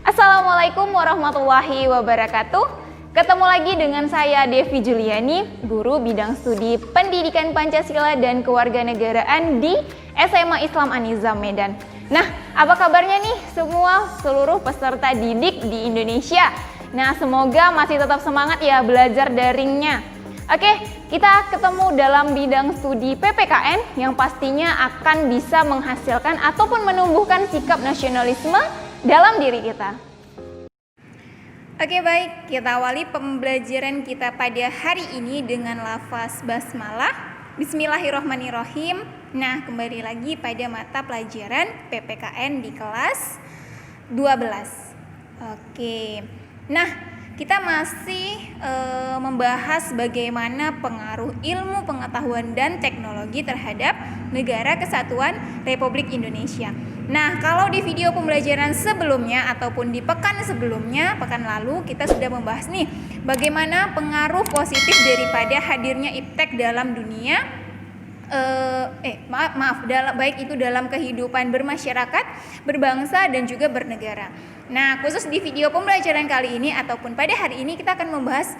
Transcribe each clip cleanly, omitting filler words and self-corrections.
Assalamualaikum warahmatullahi wabarakatuh. Ketemu lagi dengan saya Devi Juliani, guru bidang studi Pendidikan Pancasila dan Kewarganegaraan di SMA Islam An-Nizam Medan. Nah, apa kabarnya nih semua seluruh peserta didik di Indonesia? Nah, semoga masih tetap semangat ya belajar daringnya. Oke, kita ketemu dalam bidang studi PPKN yang pastinya akan bisa menghasilkan ataupun menumbuhkan sikap nasionalisme dalam diri kita. Oke, baik, kita awali pembelajaran kita pada hari ini dengan lafaz basmalah. Bismillahirrohmanirrohim. Nah, kembali lagi pada mata pelajaran PPKN di kelas 12. Oke, nah kita masih membahas bagaimana pengaruh ilmu pengetahuan dan teknologi terhadap Negara Kesatuan Republik Indonesia. Nah, kalau di video pembelajaran sebelumnya ataupun di pekan sebelumnya, pekan lalu kita sudah membahas nih bagaimana pengaruh positif daripada hadirnya iptek dalam dunia baik itu dalam kehidupan bermasyarakat, berbangsa dan juga bernegara. Nah, khusus di video pembelajaran kali ini ataupun pada hari ini kita akan membahas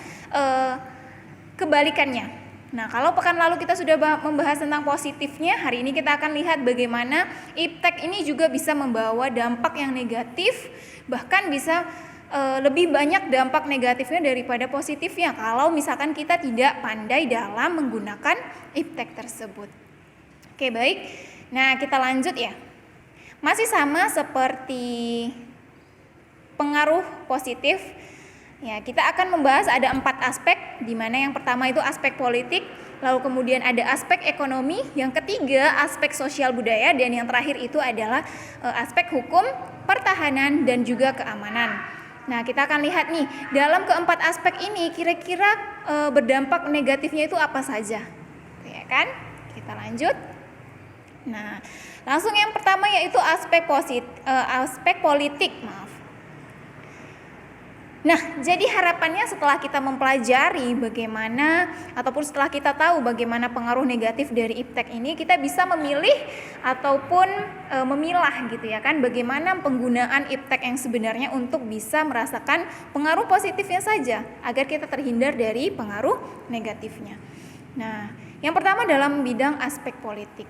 kebalikannya. Nah, kalau pekan lalu kita sudah membahas tentang positifnya, hari ini kita akan lihat bagaimana iptek ini juga bisa membawa dampak yang negatif, bahkan bisa lebih banyak dampak negatifnya daripada positifnya kalau misalkan kita tidak pandai dalam menggunakan iptek tersebut. Oke, baik. Nah, kita lanjut ya. Masih sama seperti pengaruh positif. Ya, kita akan membahas ada 4 aspek, di mana yang pertama itu aspek politik, lalu kemudian ada aspek ekonomi, yang ketiga aspek sosial budaya, dan yang terakhir itu adalah aspek hukum, pertahanan, dan juga keamanan. Nah, kita akan lihat nih, dalam keempat aspek ini kira-kira berdampak negatifnya itu apa saja. Ya kan? Kita lanjut. Nah, langsung yang pertama yaitu aspek politik, Nah, jadi harapannya setelah kita mempelajari bagaimana ataupun setelah kita tahu bagaimana pengaruh negatif dari iptek ini, kita bisa memilih ataupun memilah gitu ya kan, bagaimana penggunaan iptek yang sebenarnya untuk bisa merasakan pengaruh positifnya saja agar kita terhindar dari pengaruh negatifnya. Nah, yang pertama dalam bidang aspek politik.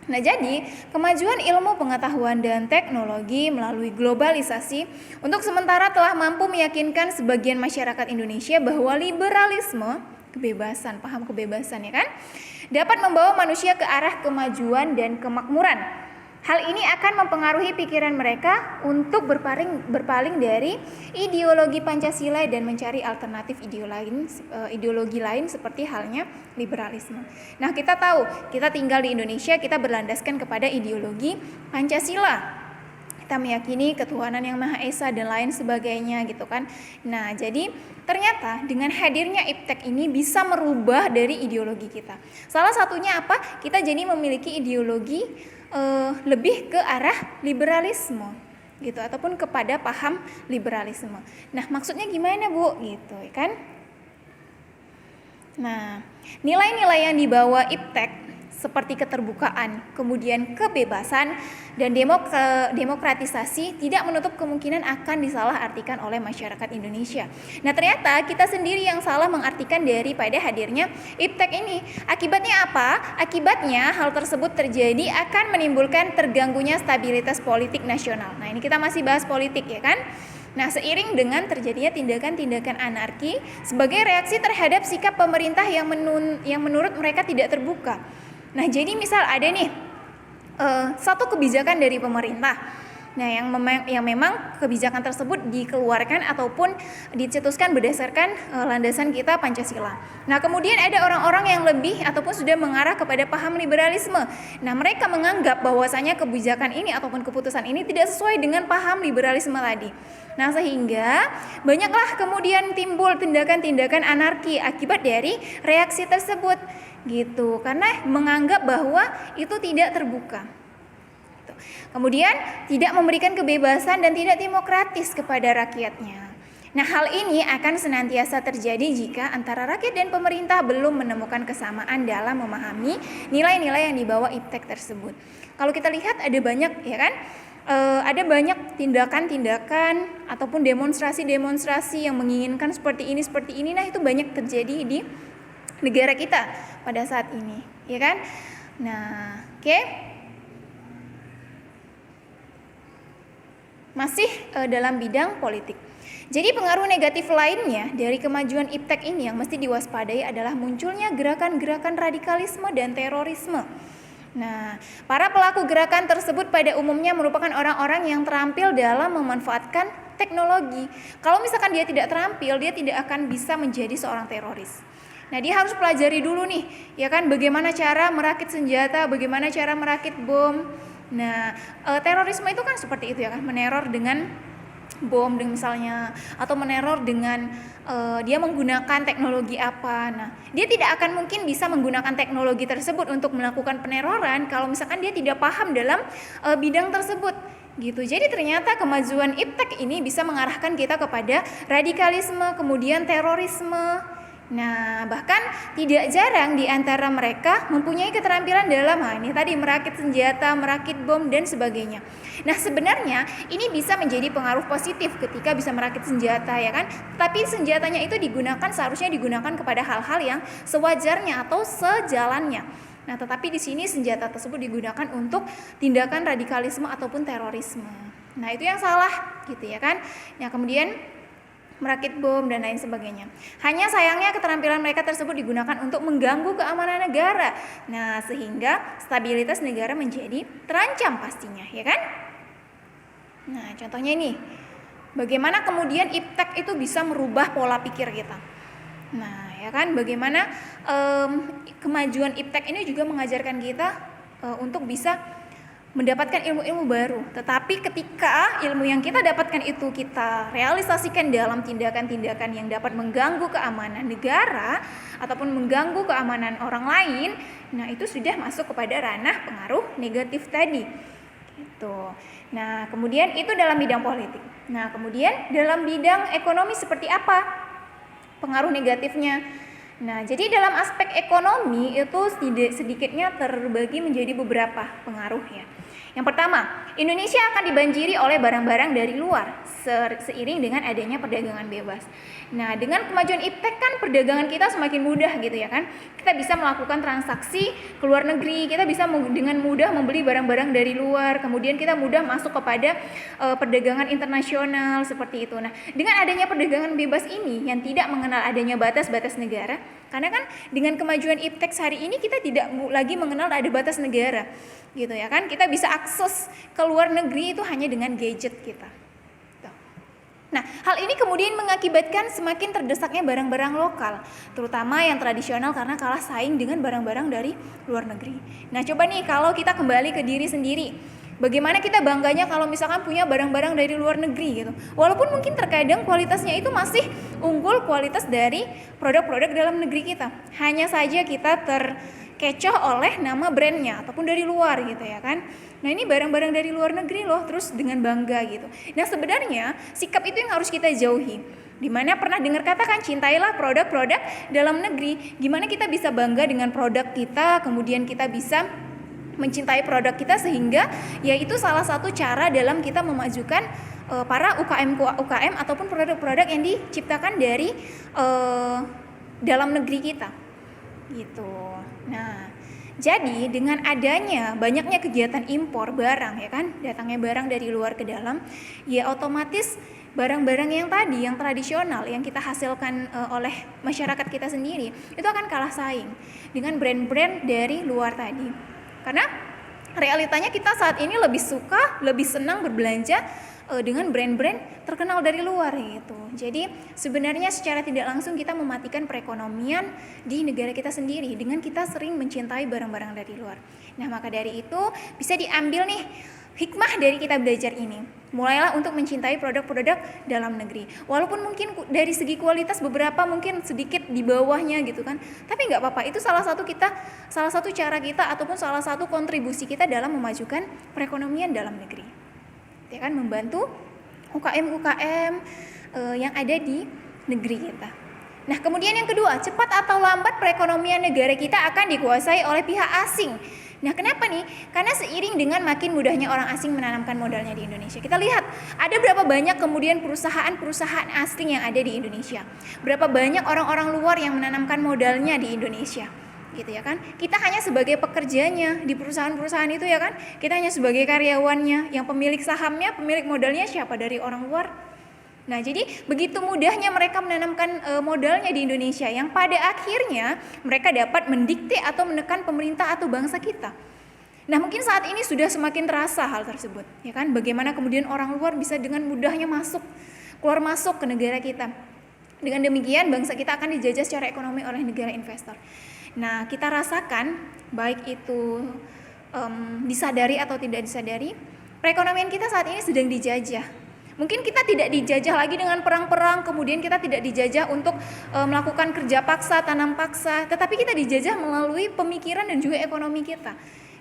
Nah, jadi kemajuan ilmu pengetahuan dan teknologi melalui globalisasi untuk sementara telah mampu meyakinkan sebagian masyarakat Indonesia bahwa liberalisme, kebebasan, paham kebebasan ya kan, dapat membawa manusia ke arah kemajuan dan kemakmuran. Hal ini akan mempengaruhi pikiran mereka untuk berpaling dari ideologi Pancasila dan mencari alternatif ideologi lain seperti halnya liberalisme. Nah, kita tahu, kita tinggal di Indonesia, kita berlandaskan kepada ideologi Pancasila. Kita meyakini ketuhanan yang Maha Esa dan lain sebagainya gitu kan. Nah, jadi ternyata dengan hadirnya iptek ini bisa merubah dari ideologi kita. Salah satunya apa? Kita jadi memiliki ideologi lebih ke arah liberalisme gitu ataupun kepada paham liberalisme. Nah, maksudnya gimana, Bu? Gitu ya kan? Nah, nilai-nilai yang dibawa iptek seperti keterbukaan, kemudian kebebasan dan demokratisasi tidak menutup kemungkinan akan disalahartikan oleh masyarakat Indonesia. Nah, ternyata kita sendiri yang salah mengartikan daripada hadirnya iptek ini. Akibatnya apa? Akibatnya hal tersebut terjadi akan menimbulkan terganggunya stabilitas politik nasional. Nah, ini kita masih bahas politik ya kan? Nah, seiring dengan terjadinya tindakan-tindakan anarki sebagai reaksi terhadap sikap pemerintah yang menurut mereka tidak terbuka. Nah, jadi misal ada nih satu kebijakan dari pemerintah. Nah, yang memang kebijakan tersebut dikeluarkan ataupun dicetuskan berdasarkan landasan kita Pancasila. Nah, kemudian ada orang-orang yang lebih ataupun sudah mengarah kepada paham liberalisme. Nah, mereka menganggap bahwasanya kebijakan ini ataupun keputusan ini tidak sesuai dengan paham liberalisme tadi. Nah, sehingga banyaklah kemudian timbul tindakan-tindakan anarki akibat dari reaksi tersebut gitu, karena menganggap bahwa itu tidak terbuka. Kemudian tidak memberikan kebebasan dan tidak demokratis kepada rakyatnya. Nah, hal ini akan senantiasa terjadi jika antara rakyat dan pemerintah belum menemukan kesamaan dalam memahami nilai-nilai yang dibawa iptek tersebut. Kalau kita lihat ada banyak ya kan ada banyak tindakan-tindakan ataupun demonstrasi-demonstrasi yang menginginkan seperti ini. Nah, itu banyak terjadi di negara kita pada saat ini, ya kan? Nah, oke. Masih dalam bidang politik. Jadi pengaruh negatif lainnya dari kemajuan iptek ini yang mesti diwaspadai adalah munculnya gerakan-gerakan radikalisme dan terorisme. Nah, para pelaku gerakan tersebut pada umumnya merupakan orang-orang yang terampil dalam memanfaatkan teknologi. Kalau misalkan dia tidak terampil, dia tidak akan bisa menjadi seorang teroris. Nah, dia harus pelajari dulu nih, ya kan, bagaimana cara merakit senjata, bagaimana cara merakit bom. Nah, terorisme itu kan seperti itu ya kan, meneror dengan bom misalnya, atau meneror dengan dia menggunakan teknologi apa. Nah, dia tidak akan mungkin bisa menggunakan teknologi tersebut untuk melakukan peneroran kalau misalkan dia tidak paham dalam bidang tersebut gitu. Jadi ternyata kemajuan iptek ini bisa mengarahkan kita kepada radikalisme, kemudian terorisme. Nah, bahkan tidak jarang di antara mereka mempunyai keterampilan dalam ini tadi merakit senjata, merakit bom dan sebagainya. Nah, sebenarnya ini bisa menjadi pengaruh positif ketika bisa merakit senjata, ya kan? Tapi senjatanya itu seharusnya digunakan kepada hal-hal yang sewajarnya atau sejalannya. Nah, tetapi di sini senjata tersebut digunakan untuk tindakan radikalisme ataupun terorisme. Nah, itu yang salah gitu ya kan? Nah, kemudian merakit bom dan lain sebagainya. Hanya sayangnya keterampilan mereka tersebut digunakan untuk mengganggu keamanan negara. Nah, sehingga stabilitas negara menjadi terancam pastinya, ya kan? Nah, contohnya ini, bagaimana kemudian iptek itu bisa merubah pola pikir kita. Nah, ya kan, bagaimana kemajuan iptek ini juga mengajarkan kita untuk bisa mendapatkan ilmu-ilmu baru. Tetapi ketika ilmu yang kita dapatkan itu kita realisasikan dalam tindakan-tindakan yang dapat mengganggu keamanan negara ataupun mengganggu keamanan orang lain, nah itu sudah masuk kepada ranah pengaruh negatif tadi. Gitu. Nah, kemudian itu dalam bidang politik. Nah, kemudian dalam bidang ekonomi seperti apa pengaruh negatifnya? Nah, jadi dalam aspek ekonomi itu sedikitnya terbagi menjadi beberapa pengaruh ya. Yang pertama, Indonesia akan dibanjiri oleh barang-barang dari luar seiring dengan adanya perdagangan bebas. Nah, dengan kemajuan iptek kan perdagangan kita semakin mudah gitu ya kan. Kita bisa melakukan transaksi ke luar negeri, kita bisa dengan mudah membeli barang-barang dari luar, kemudian kita mudah masuk kepada perdagangan internasional seperti itu. Nah, dengan adanya perdagangan bebas ini yang tidak mengenal adanya batas-batas negara, karena kan dengan kemajuan iptek hari ini kita tidak lagi mengenal ada batas negara gitu ya kan. Kita bisa akses ke luar negeri itu hanya dengan gadget kita. Nah, hal ini kemudian mengakibatkan semakin terdesaknya barang-barang lokal, terutama yang tradisional karena kalah saing dengan barang-barang dari luar negeri. Nah, coba nih kalau kita kembali ke diri sendiri, bagaimana kita bangganya kalau misalkan punya barang-barang dari luar negeri gitu. Walaupun mungkin terkadang kualitasnya itu masih unggul kualitas dari produk-produk dalam negeri kita. Hanya saja kita terkecoh oleh nama brandnya ataupun dari luar gitu ya kan. Nah, ini barang-barang dari luar negeri loh, terus dengan bangga gitu. Nah, sebenarnya sikap itu yang harus kita jauhi. Dimana pernah dengar kata kan, cintailah produk-produk dalam negeri. Gimana kita bisa bangga dengan produk kita, kemudian kita bisa mencintai produk kita, sehingga yaitu salah satu cara dalam kita memajukan para UKM ataupun produk-produk yang diciptakan dari dalam negeri kita gitu. Nah, jadi dengan adanya banyaknya kegiatan impor barang ya kan, datangnya barang dari luar ke dalam, ya otomatis barang-barang yang tadi yang tradisional yang kita hasilkan oleh masyarakat kita sendiri itu akan kalah saing dengan brand-brand dari luar tadi. Karena realitanya kita saat ini lebih senang berbelanja dengan brand-brand terkenal dari luar gitu. Jadi sebenarnya secara tidak langsung kita mematikan perekonomian di negara kita sendiri dengan kita sering mencintai barang-barang dari luar. Nah, maka dari itu bisa diambil nih hikmah dari kita belajar ini. Mulailah untuk mencintai produk-produk dalam negeri. Walaupun mungkin dari segi kualitas beberapa mungkin sedikit di bawahnya gitu kan. Tapi nggak apa-apa, itu salah satu cara kita ataupun salah satu kontribusi kita dalam memajukan perekonomian dalam negeri. Ya kan, membantu UKM yang ada di negeri kita. Nah, kemudian yang kedua, cepat atau lambat perekonomian negara kita akan dikuasai oleh pihak asing. Nah, kenapa nih? Karena seiring dengan makin mudahnya orang asing menanamkan modalnya di Indonesia. Kita lihat ada berapa banyak kemudian perusahaan-perusahaan asing yang ada di Indonesia. Berapa banyak orang-orang luar yang menanamkan modalnya di Indonesia. Gitu ya kan? Kita hanya sebagai pekerjanya di perusahaan-perusahaan itu ya kan? Kita hanya sebagai karyawannya, yang pemilik sahamnya, pemilik modalnya siapa? Dari orang luar. Nah, jadi begitu mudahnya mereka menanamkan modalnya di Indonesia yang pada akhirnya mereka dapat mendikte atau menekan pemerintah atau bangsa kita. Nah, mungkin saat ini sudah semakin terasa hal tersebut, ya kan? Bagaimana kemudian orang luar bisa dengan mudahnya keluar masuk ke negara kita. Dengan demikian bangsa kita akan dijajah secara ekonomi oleh negara investor. Nah, kita rasakan baik itu disadari atau tidak disadari, perekonomian kita saat ini sedang dijajah. Mungkin kita tidak dijajah lagi dengan perang-perang, kemudian kita tidak dijajah untuk melakukan kerja paksa, tanam paksa, tetapi kita dijajah melalui pemikiran dan juga ekonomi kita.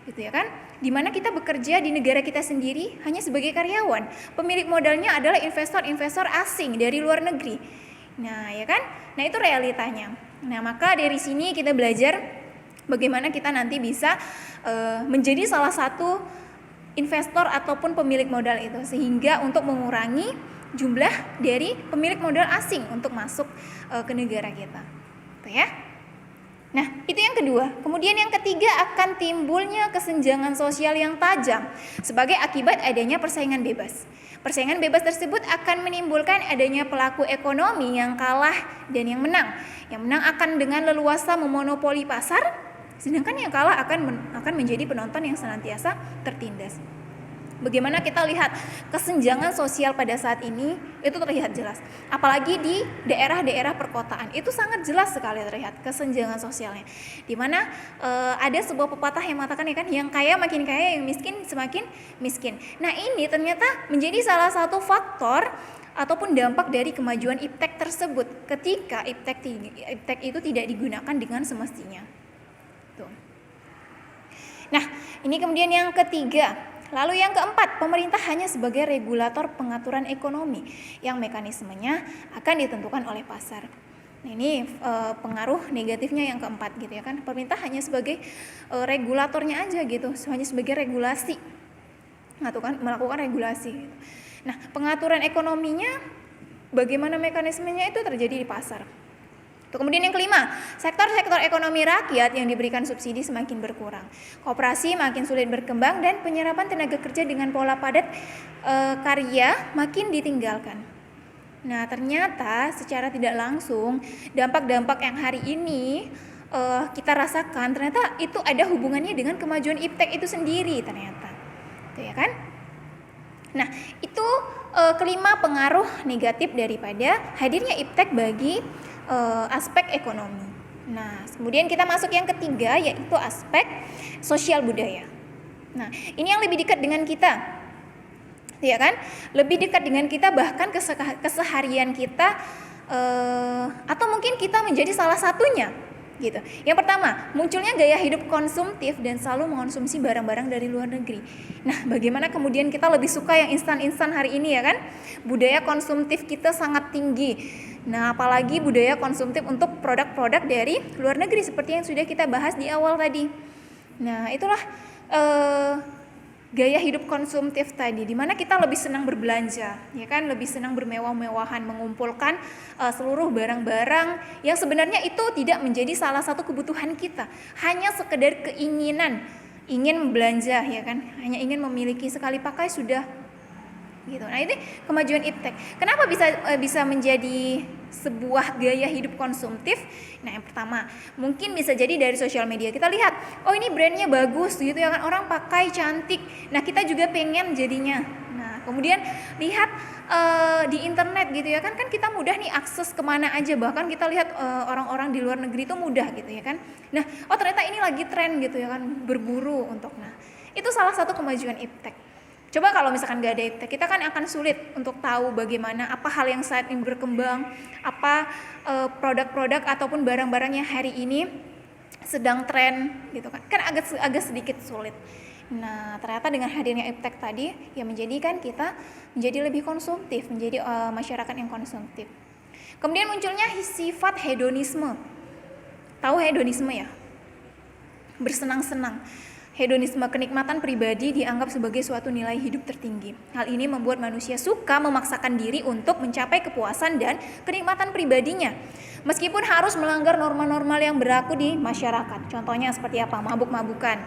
Gitu ya kan? Dimana kita bekerja di negara kita sendiri hanya sebagai karyawan. Pemilik modalnya adalah investor-investor asing dari luar negeri. Nah, ya kan? Nah, itu realitanya. Nah, maka dari sini kita belajar bagaimana kita nanti bisa menjadi salah satu investor ataupun pemilik modal itu, sehingga untuk mengurangi jumlah dari pemilik modal asing untuk masuk ke negara kita. Gitu ya. Nah, itu yang kedua. Kemudian yang ketiga, akan timbulnya kesenjangan sosial yang tajam sebagai akibat adanya persaingan bebas. Persaingan bebas tersebut akan menimbulkan adanya pelaku ekonomi yang kalah dan yang menang. Yang menang akan dengan leluasa memonopoli pasar, sedangkan yang kalah akan menjadi penonton yang senantiasa tertindas. Bagaimana kita lihat kesenjangan sosial pada saat ini itu terlihat jelas. Apalagi di daerah-daerah perkotaan itu sangat jelas sekali terlihat kesenjangan sosialnya. Dimana ada sebuah pepatah yang mengatakan ya kan, yang kaya makin kaya, yang miskin semakin miskin. Nah, ini ternyata menjadi salah satu faktor ataupun dampak dari kemajuan iptek tersebut ketika iptek itu tidak digunakan dengan semestinya. Tuh. Nah, ini kemudian yang ketiga. Lalu yang keempat, pemerintah hanya sebagai regulator pengaturan ekonomi yang mekanismenya akan ditentukan oleh pasar. Nah, ini pengaruh negatifnya yang keempat gitu ya kan. Pemerintah hanya sebagai regulatornya aja gitu, hanya sebagai regulasi. Melakukan regulasi gitu. Nah, pengaturan ekonominya bagaimana mekanismenya itu terjadi di pasar. Kemudian yang kelima, sektor-sektor ekonomi rakyat yang diberikan subsidi semakin berkurang. Koperasi makin sulit berkembang dan penyerapan tenaga kerja dengan pola padat karya makin ditinggalkan. Nah, ternyata secara tidak langsung dampak-dampak yang hari ini kita rasakan ternyata itu ada hubungannya dengan kemajuan iptek itu sendiri ternyata. Tuh ya kan? Nah, itu kelima pengaruh negatif daripada hadirnya iptek bagi aspek ekonomi. Nah, kemudian kita masuk yang ketiga, yaitu aspek sosial budaya. Nah, ini yang lebih dekat dengan kita, ya kan? Lebih dekat dengan kita, bahkan keseharian kita, atau mungkin kita menjadi salah satunya, gitu. Yang pertama, munculnya gaya hidup konsumtif dan selalu mengonsumsi barang-barang dari luar negeri. Nah, bagaimana kemudian kita lebih suka yang instan-instan hari ini ya kan? Budaya konsumtif kita sangat tinggi. Nah, apalagi budaya konsumtif untuk produk-produk dari luar negeri seperti yang sudah kita bahas di awal tadi. Nah, itulah gaya hidup konsumtif tadi, di mana kita lebih senang berbelanja, ya kan, lebih senang bermewah-mewahan, mengumpulkan seluruh barang-barang yang sebenarnya itu tidak menjadi salah satu kebutuhan kita, hanya sekedar keinginan, ingin belanja, ya kan, hanya ingin memiliki sekali pakai sudah. Gitu. Nah, ini kemajuan iptek. Kenapa bisa menjadi sebuah gaya hidup konsumtif? Nah, yang pertama, mungkin bisa jadi dari sosial media. Kita lihat, oh ini brandnya bagus gitu ya kan, orang pakai cantik. Nah, kita juga pengen jadinya. Nah, kemudian lihat di internet gitu ya kan kita mudah nih akses kemana aja, bahkan kita lihat orang-orang di luar negeri itu mudah gitu ya kan. Nah, oh ternyata ini lagi tren gitu ya kan, berburu untuk. Nah, itu salah satu kemajuan iptek. Coba kalau misalkan gak ada iptek, kita kan akan sulit untuk tahu bagaimana apa hal yang saat ini berkembang, apa produk-produk ataupun barang-barang yang hari ini sedang tren gitu kan. Kan agak sedikit sulit. Nah, ternyata dengan hadirnya iptek tadi yang menjadikan kita menjadi lebih konsumtif, menjadi masyarakat yang konsumtif. Kemudian munculnya sifat hedonisme. Tahu hedonisme ya? Bersenang-senang. Hedonisme kenikmatan pribadi dianggap sebagai suatu nilai hidup tertinggi. Hal ini membuat manusia suka memaksakan diri untuk mencapai kepuasan dan kenikmatan pribadinya, meskipun harus melanggar norma-norma yang berlaku di masyarakat. Contohnya seperti apa? Mabuk-mabukan.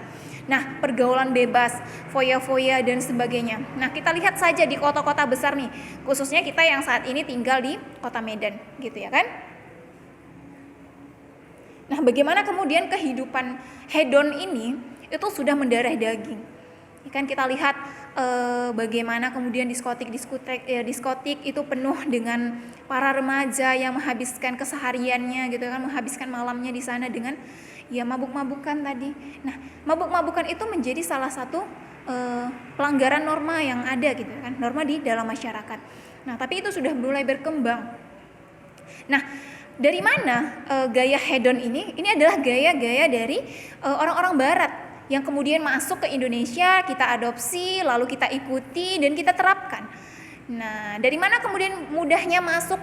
Nah, pergaulan bebas, foya-foya dan sebagainya. Nah, kita lihat saja di kota-kota besar nih, khususnya kita yang saat ini tinggal di Kota Medan, gitu ya kan? Nah, bagaimana kemudian kehidupan hedon ini itu sudah mendarah daging. Kan kita lihat bagaimana kemudian diskotik itu penuh dengan para remaja yang menghabiskan kesehariannya gitu kan, menghabiskan malamnya di sana dengan ya mabuk-mabukan tadi. Nah, mabuk-mabukan itu menjadi salah satu pelanggaran norma yang ada gitu kan, norma di dalam masyarakat. Nah, tapi itu sudah mulai berkembang. Nah, dari mana gaya hedon ini? Ini adalah gaya-gaya dari orang-orang barat yang kemudian masuk ke Indonesia, kita adopsi, lalu kita ikuti dan kita terapkan. Nah, dari mana kemudian mudahnya masuk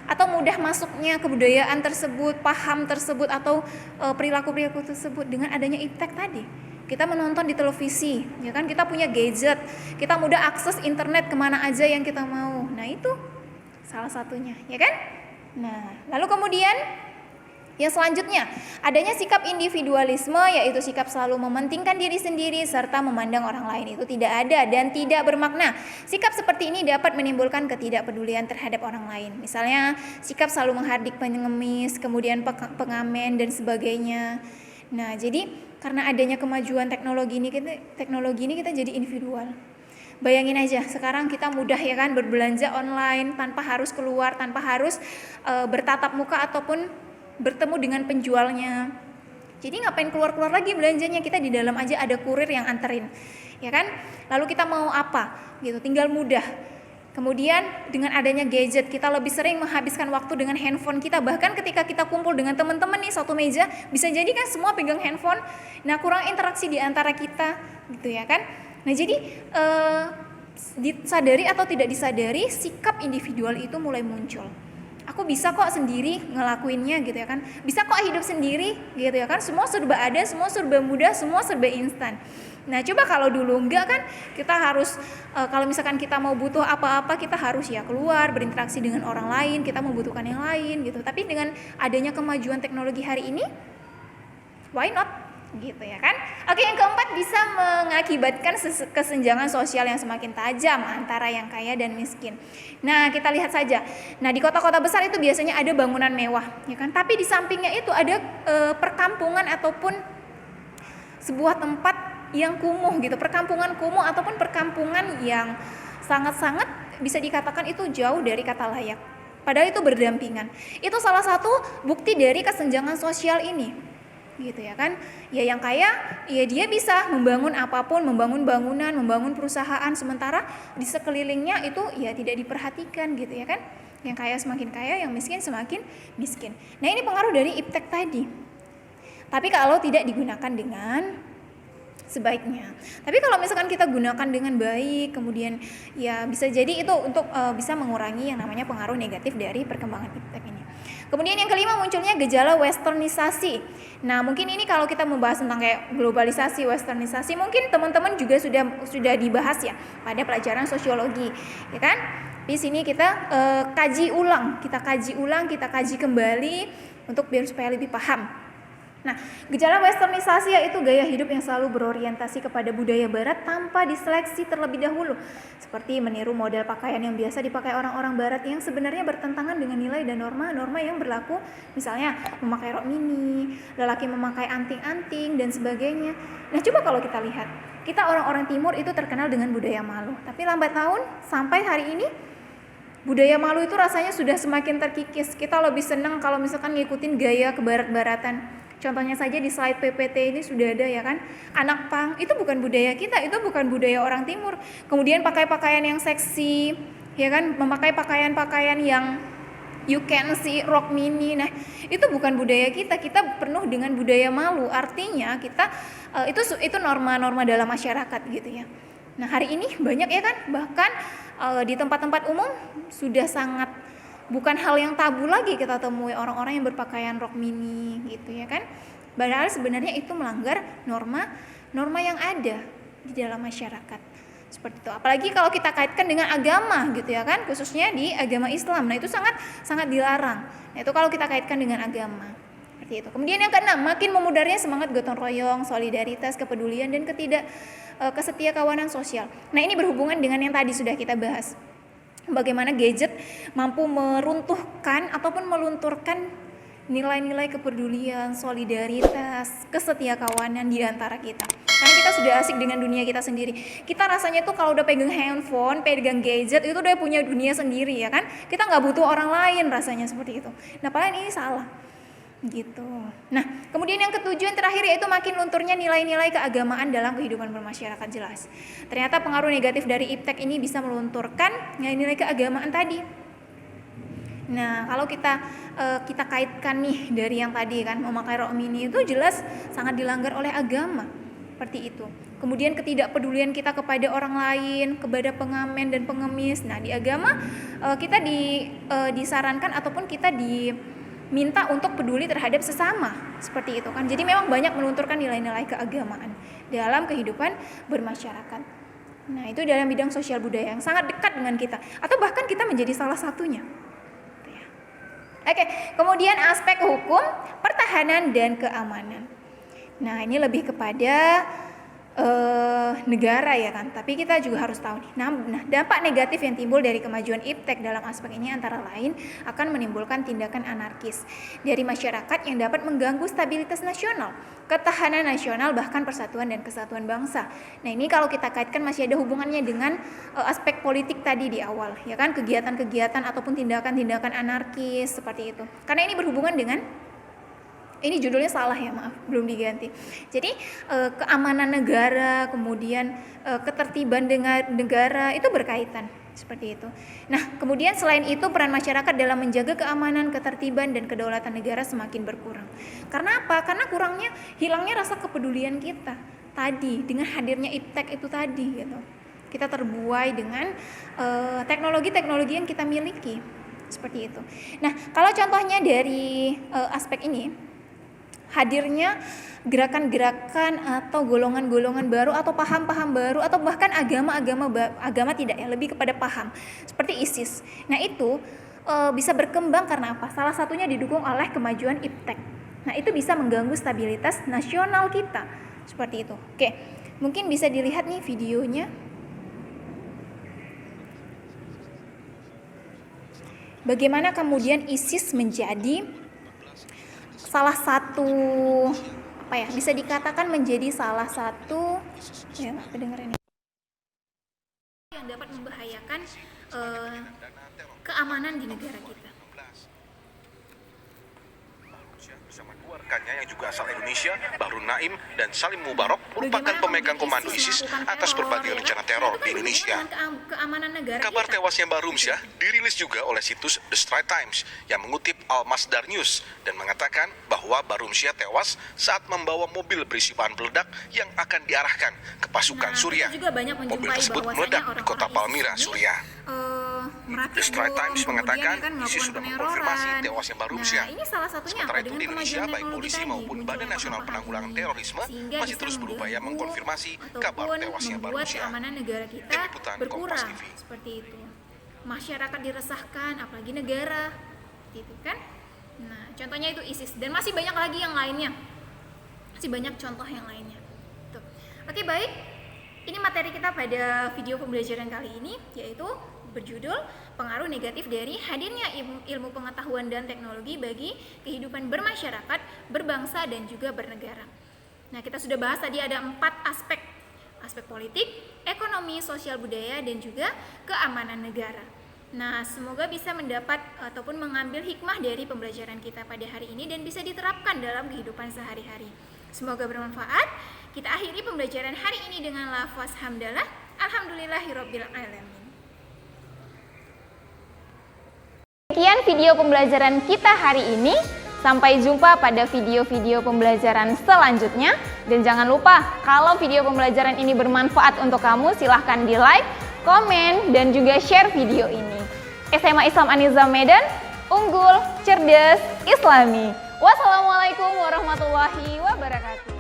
atau mudah masuknya kebudayaan tersebut, paham tersebut atau perilaku-perilaku tersebut dengan adanya iptek tadi. Kita menonton di televisi, ya kan? Kita punya gadget, kita mudah akses internet kemana aja yang kita mau. Nah, itu salah satunya, ya kan? Nah, lalu kemudian yang selanjutnya, adanya sikap individualisme, yaitu sikap selalu mementingkan diri sendiri serta memandang orang lain itu tidak ada dan tidak bermakna. Sikap seperti ini dapat menimbulkan ketidakpedulian terhadap orang lain. Misalnya, sikap selalu menghardik pengemis, kemudian pengamen dan sebagainya. Nah, jadi karena adanya kemajuan teknologi ini kita jadi individual. Bayangin aja, sekarang kita mudah ya kan berbelanja online tanpa harus keluar, tanpa harus bertatap muka ataupun bertemu dengan penjualnya. Jadi ngapain keluar-keluar lagi belanjanya, kita di dalam aja ada kurir yang anterin, ya kan? Lalu kita mau apa gitu, tinggal mudah. Kemudian dengan adanya gadget, kita lebih sering menghabiskan waktu dengan handphone kita. Bahkan ketika kita kumpul dengan teman-teman nih satu meja, bisa jadi kan semua pegang handphone. Nah, kurang interaksi di antara kita gitu ya kan. Nah, jadi disadari atau tidak disadari, sikap individual itu mulai muncul. Aku bisa kok sendiri ngelakuinnya gitu ya kan, bisa kok hidup sendiri gitu ya kan, semua serba ada, semua serba mudah, semua serba instan. Nah, coba kalau dulu enggak kan, kita harus kalau misalkan kita mau butuh apa-apa, kita harus ya keluar berinteraksi dengan orang lain, kita membutuhkan yang lain gitu. Tapi dengan adanya kemajuan teknologi hari ini, why not gitu ya kan. Oke, yang keempat, bisa mengakibatkan kesenjangan sosial yang semakin tajam antara yang kaya dan miskin. Nah, kita lihat saja. Nah, di kota-kota besar itu biasanya ada bangunan mewah, ya kan? Tapi di sampingnya itu ada perkampungan ataupun sebuah tempat yang kumuh gitu, perkampungan kumuh ataupun perkampungan yang sangat-sangat bisa dikatakan itu jauh dari kata layak. Padahal itu berdampingan. Itu salah satu bukti dari kesenjangan sosial ini. Gitu ya kan, ya yang kaya ya dia bisa membangun apapun, membangun bangunan, membangun perusahaan, sementara di sekelilingnya itu ya tidak diperhatikan gitu ya kan. Yang kaya semakin kaya, yang miskin semakin miskin. Nah, ini pengaruh dari iptek tadi. Tapi kalau tidak digunakan dengan sebaiknya. Tapi kalau misalkan kita gunakan dengan baik, kemudian ya bisa jadi itu untuk bisa mengurangi yang namanya pengaruh negatif dari perkembangan iptek ini. Kemudian yang kelima, munculnya gejala westernisasi. Nah, mungkin ini kalau kita membahas tentang kayak globalisasi, westernisasi, mungkin teman-teman juga sudah dibahas ya pada pelajaran sosiologi, ya kan? Di sini kita kaji ulang, kita kaji kembali untuk biar supaya lebih paham. Nah, gejala westernisasi yaitu gaya hidup yang selalu berorientasi kepada budaya barat tanpa diseleksi terlebih dahulu, seperti meniru model pakaian yang biasa dipakai orang-orang barat yang sebenarnya bertentangan dengan nilai dan norma-norma yang berlaku, misalnya memakai rok mini, lelaki memakai anting-anting dan sebagainya. Nah, coba kalau kita lihat, kita orang-orang timur itu terkenal dengan budaya malu, tapi lambat laun sampai hari ini budaya malu itu rasanya sudah semakin terkikis. Kita lebih senang kalau misalkan ngikutin gaya kebarat-baratan. Contohnya saja di slide PPT ini sudah ada ya kan, anak pang itu bukan budaya kita, itu bukan budaya orang timur. Kemudian pakai pakaian yang seksi, ya kan, memakai pakaian-pakaian yang you can see, rok mini. Nah, itu bukan budaya kita. Kita penuh dengan budaya malu. Artinya kita itu norma-norma dalam masyarakat gitu ya. Nah, hari ini banyak ya kan, bahkan di tempat-tempat umum sudah sangat bukan hal yang tabu lagi kita temui orang-orang yang berpakaian rok mini gitu ya kan. Padahal sebenarnya itu melanggar norma norma yang ada di dalam masyarakat. Seperti itu. Apalagi kalau kita kaitkan dengan agama gitu ya kan, khususnya di agama Islam. Nah, itu sangat dilarang. Nah, itu kalau kita kaitkan dengan agama. Seperti itu. Kemudian yang keenam, makin memudarnya semangat gotong royong, solidaritas, kepedulian dan kesetiakawanan sosial. Nah, ini berhubungan dengan yang tadi sudah kita bahas. Bagaimana gadget mampu meruntuhkan ataupun melunturkan nilai-nilai kepedulian, solidaritas, kesetiakawanan di antara kita. Karena kita sudah asik dengan dunia kita sendiri. Kita rasanya tuh kalau udah pegang handphone, pegang gadget, itu udah punya dunia sendiri ya kan. Kita nggak butuh orang lain rasanya seperti itu. Nah, padahal ini salah. Gitu. Nah, kemudian yang ketujuh yang terakhir yaitu makin lunturnya nilai-nilai keagamaan dalam kehidupan bermasyarakat jelas. Ternyata pengaruh negatif dari iptek ini bisa melunturkan nilai-nilai keagamaan tadi. Nah, kalau kita kaitkan nih dari yang tadi kan, memakai rok mini itu jelas sangat dilanggar oleh agama. Seperti itu. Kemudian ketidakpedulian kita kepada orang lain, kepada pengamen dan pengemis. Nah, di agama kita disarankan ataupun kita diminta untuk peduli terhadap sesama. Seperti itu kan. Jadi memang banyak melunturkan nilai-nilai keagamaan dalam kehidupan bermasyarakat. Nah, itu dalam bidang sosial budaya yang sangat dekat dengan kita, atau bahkan kita menjadi salah satunya. Oke, kemudian aspek hukum, pertahanan dan keamanan. Nah, ini lebih kepada negara ya kan, tapi kita juga harus tahu nih. Nah, dampak negatif yang timbul dari kemajuan iptek dalam aspek ini antara lain akan menimbulkan tindakan anarkis dari masyarakat yang dapat mengganggu stabilitas nasional, ketahanan nasional, bahkan persatuan dan kesatuan bangsa. Nah, ini kalau kita kaitkan masih ada hubungannya dengan aspek politik tadi di awal, ya kan, kegiatan-kegiatan ataupun tindakan-tindakan anarkis seperti itu. Karena ini berhubungan dengan, ini judulnya salah ya, maaf, belum diganti. Jadi keamanan negara, kemudian ketertiban negara itu berkaitan seperti itu. Nah, kemudian selain itu peran masyarakat dalam menjaga keamanan, ketertiban dan kedaulatan negara semakin berkurang. Karena apa? Karena hilangnya rasa kepedulian kita tadi dengan hadirnya iptek itu tadi gitu. Kita terbuai dengan teknologi-teknologi yang kita miliki seperti itu. Nah, kalau contohnya dari aspek ini, hadirnya gerakan-gerakan atau golongan-golongan baru atau paham-paham baru atau bahkan agama tidak ya, lebih kepada paham seperti ISIS. Nah, itu bisa berkembang karena apa? Salah satunya didukung oleh kemajuan iptek. Nah, itu bisa mengganggu stabilitas nasional kita seperti itu. Oke, mungkin bisa dilihat nih videonya. Bagaimana kemudian ISIS menjadi salah satu bisa dikatakan menjadi salah satu ya nggak kedengeran ini yang dapat membahayakan keamanan di negara kita. Bersama dua rekannya yang juga asal Indonesia, Bahrun Naim dan Salim Mubarak, merupakan pemegang komando ISIS atas berbagai rencana teror di Indonesia. Kabar tewasnya Bahrum Syah dirilis juga oleh situs The Straits Times yang mengutip Al-Masdar News dan mengatakan bahwa Bahrum Syah tewas saat membawa mobil berisi bahan peledak yang akan diarahkan ke pasukan Suriah. Mobil tersebut meledak di kota Palmyra, Suriah. The Straits Times mengatakan ISIS sudah mengkonfirmasi tewasnya Bahrum Syah. Sementara itu di Indonesia, baik polisi maupun Badan Nasional Penanggulangan Terorisme masih terus berupaya mengkonfirmasi kabar tewasnya Bahrum Syah. Tim Liputan Kompas TV. Seperti itu. Masyarakat diresahkan, apalagi negara, gitu kan? Nah, contohnya itu ISIS dan masih banyak lagi yang lainnya. Masih banyak contoh yang lainnya. Tuh. Oke, baik. Ini materi kita pada video pembelajaran kali ini, yaitu berjudul pengaruh negatif dari hadirnya ilmu pengetahuan dan teknologi bagi kehidupan bermasyarakat, berbangsa dan juga bernegara. Nah, kita sudah bahas tadi ada 4 aspek politik, ekonomi, sosial budaya dan juga keamanan negara. Nah, semoga bisa mendapat ataupun mengambil hikmah dari pembelajaran kita pada hari ini dan bisa diterapkan dalam kehidupan sehari-hari. Semoga bermanfaat. Kita akhiri pembelajaran hari ini dengan lafaz hamdalah, alhamdulillahirabbil alamin. Sekian video pembelajaran kita hari ini. Sampai jumpa pada video-video pembelajaran selanjutnya. Dan jangan lupa, kalau video pembelajaran ini bermanfaat untuk kamu, silahkan di like, komen, dan juga share video ini. SMA Islam An-Nizam Medan, unggul, cerdas, islami. Wassalamualaikum warahmatullahi wabarakatuh.